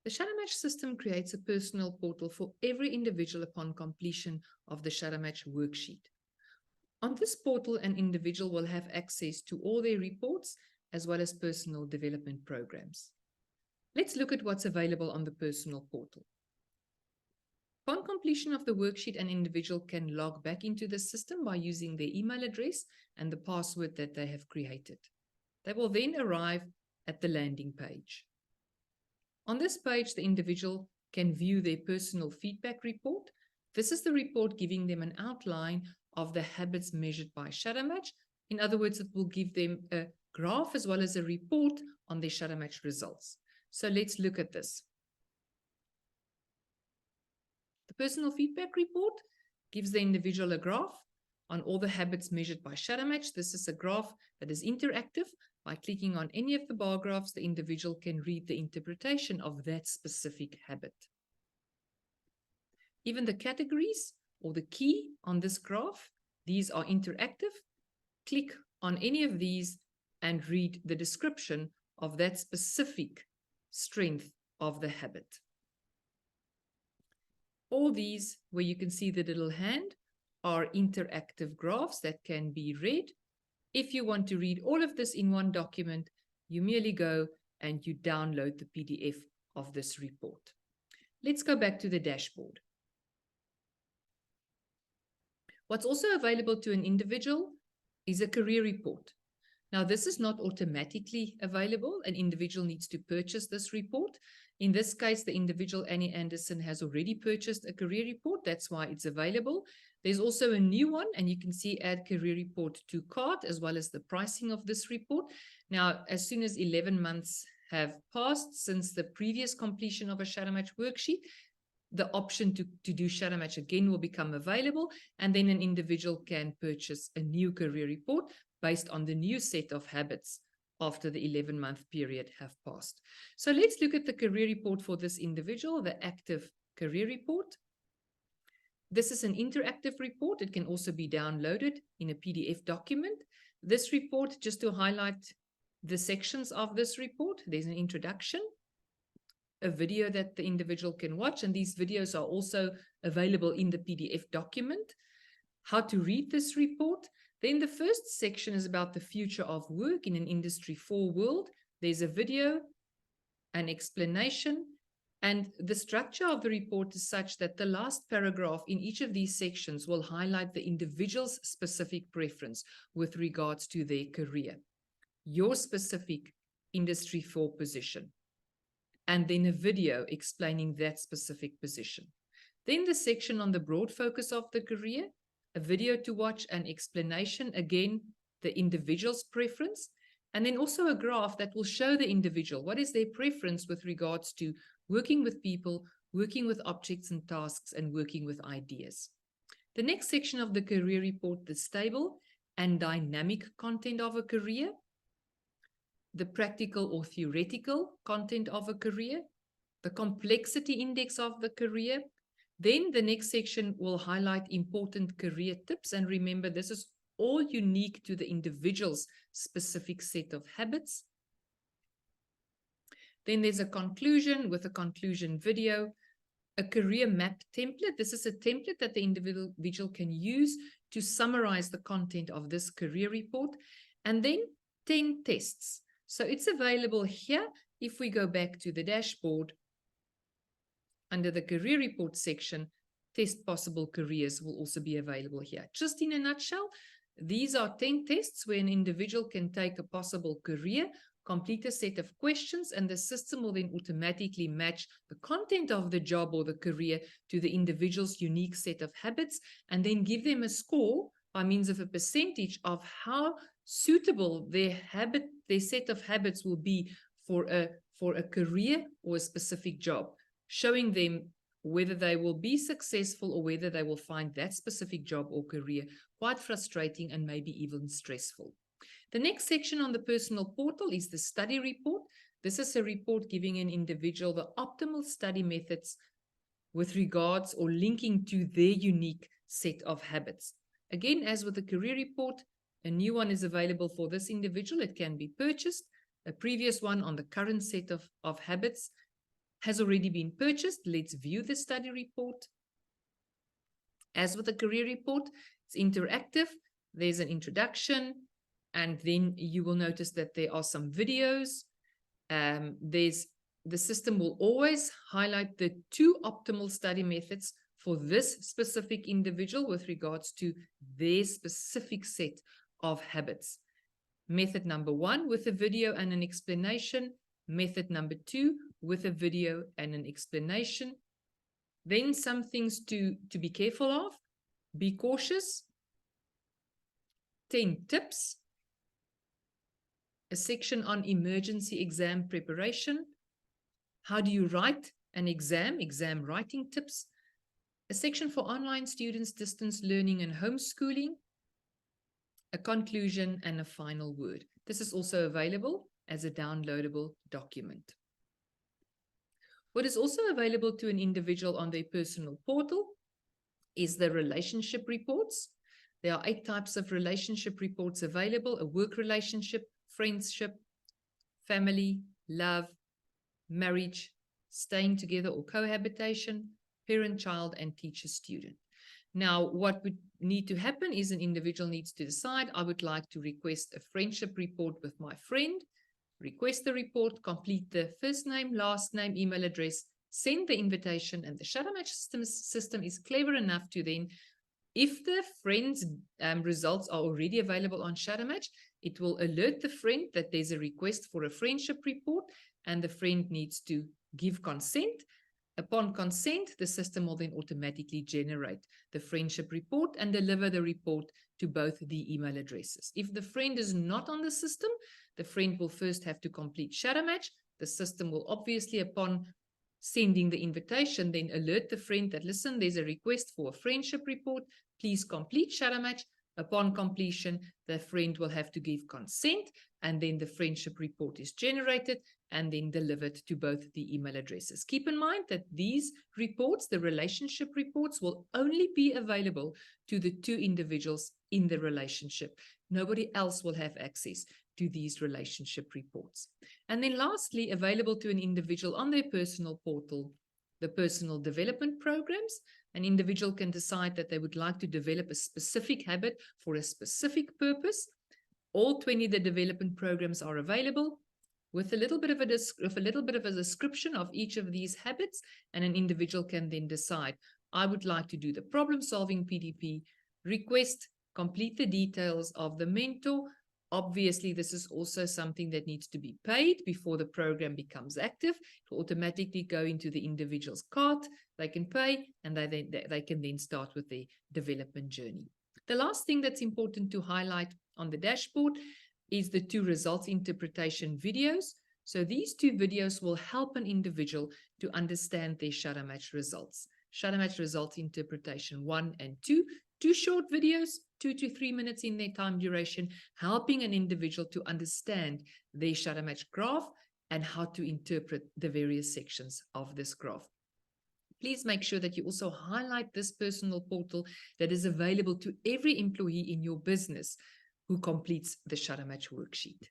The Shadowmatch system creates a personal portal for every individual upon completion of the Shadowmatch worksheet. On this portal, an individual will have access to all their reports as well as personal development programs. Let's look at what's available on the personal portal. Upon completion of the worksheet, an individual can log back into the system by using their email address and the password that they have created. They will then arrive at the landing page. On this page, the individual can view their personal feedback report. This is the report giving them an outline of the habits measured by Shadowmatch. In other words, it will give them a graph as well as a report on their Shadowmatch results. So let's look at this. The personal feedback report gives the individual a graph on all the habits measured by Shadowmatch. This is a graph that is interactive. By clicking on any of the bar graphs, the individual can read the interpretation of that specific habit. Even the categories or the key on this graph, these are interactive. Click on any of these and read the description of that specific strength of the habit. All these, where you can see the little hand, are interactive graphs that can be read. If you want to read all of this in one document, you merely go and you download the PDF of this report. Let's go back to the dashboard. What's also available to an individual is a career report. Now, this is not automatically available. An individual needs to purchase this report. In this case, the individual, Annie Anderson, has already purchased a career report. That's why it's available. There's also a new one, and you can see add career report to cart, as well as the pricing of this report. Now, as soon as 11 months have passed since the previous completion of a Shadowmatch worksheet, the option to do Shadowmatch again will become available, and then an individual can purchase a new career report based on the new set of habits after the 11-month period have passed. So let's look at the career report for this individual, the active career report. This is an interactive report. It can also be downloaded in a PDF document. This report, just to highlight the sections of this report, there's an introduction, a video that the individual can watch, and these videos are also available in the PDF document. How to read this report. Then the first section is about the future of work in an Industry 4 world. There's a video, an explanation, and the structure of the report is such that the last paragraph in each of these sections will highlight the individual's specific preference with regards to their career, your specific Industry 4 position, and then a video explaining that specific position. Then the section on the broad focus of the career, a video to watch, an explanation, again, the individual's preference, and then also a graph that will show the individual what is their preference with regards to working with people, working with objects and tasks, and working with ideas. The next section of the career report, the stable and dynamic content of a career, the practical or theoretical content of a career, the complexity index of the career. Then the next section will highlight important career tips. And remember, this is all unique to the individual's specific set of habits. Then there's a conclusion with a conclusion video, a career map template. This is a template that the individual can use to summarize the content of this career report. And then 10 tests. So it's available here. If we go back to the dashboard, under the career report section, test possible careers will also be available here. Just in a nutshell, these are 10 tests where an individual can take a possible career, complete a set of questions, and the system will then automatically match the content of the job or the career to the individual's unique set of habits, and then give them a score by means of a percentage of how suitable their set of habits will be for a career or a specific job, showing them whether they will be successful or whether they will find that specific job or career quite frustrating and maybe even stressful. The next section on the personal portal is the study report. This is a report giving an individual the optimal study methods with regards or linking to their unique set of habits. Again, as with the career report, a new one is available for this individual. It can be purchased. A previous one on the current set of habits has already been purchased. Let's view the study report. As with the career report, it's interactive. There's an introduction, and then you will notice that there are some videos. The system will always highlight the 2 optimal study methods for this specific individual with regards to their specific set of habits. Method number 1 with a video and an explanation. Method number 2 with a video and an explanation. Then some things to be careful of. Be cautious. 10 tips. A section on emergency exam preparation. How do you write an exam? Exam writing tips. A section for online students, distance learning and homeschooling. A conclusion and a final word. This is also available as a downloadable document. What is also available to an individual on their personal portal is the relationship reports. There are 8 types of relationship reports available: a work relationship, friendship, family, love, marriage, staying together or cohabitation, parent-child, and teacher-student. Now, what would need to happen is an individual needs to decide, I would like to request a friendship report with my friend, request the report, complete the first name, last name, email address, send the invitation, and the Shadowmatch system is clever enough to then, if the friend's results are already available on Shadowmatch, it will alert the friend that there's a request for a friendship report, and the friend needs to give consent. Upon consent, the system will then automatically generate the friendship report and deliver the report to both the email addresses. If the friend is not on the system, the friend will first have to complete Shadowmatch. The system will obviously, upon sending the invitation, then alert the friend that, listen, there's a request for a friendship report. Please complete Shadowmatch. Upon completion, the friend will have to give consent, and then the friendship report is generated and then delivered to both the email addresses. Keep in mind that these reports, the relationship reports, will only be available to the 2 individuals in the relationship. Nobody else will have access to these relationship reports. And then lastly, available to an individual on their personal portal, the personal development programs. An individual can decide that they would like to develop a specific habit for a specific purpose. All 20 of the development programs are available with a little bit of a description of each of these habits, and an individual can then decide, I would like to do the problem-solving PDP, request, complete the details of the mentor. Obviously, this is also something that needs to be paid before the program becomes active. It will automatically go into the individual's cart. They can pay, and they can then start with their development journey. The last thing that's important to highlight on the dashboard is the 2 results interpretation videos. So these 2 videos will help an individual to understand their Shadowmatch results. Shadowmatch results interpretation 1 and 2, 2 short videos, 2 to 3 minutes in their time duration, helping an individual to understand their Shadowmatch graph and how to interpret the various sections of this graph. Please make sure that you also highlight this personal portal that is available to every employee in your business who completes the Shadowmatch worksheet.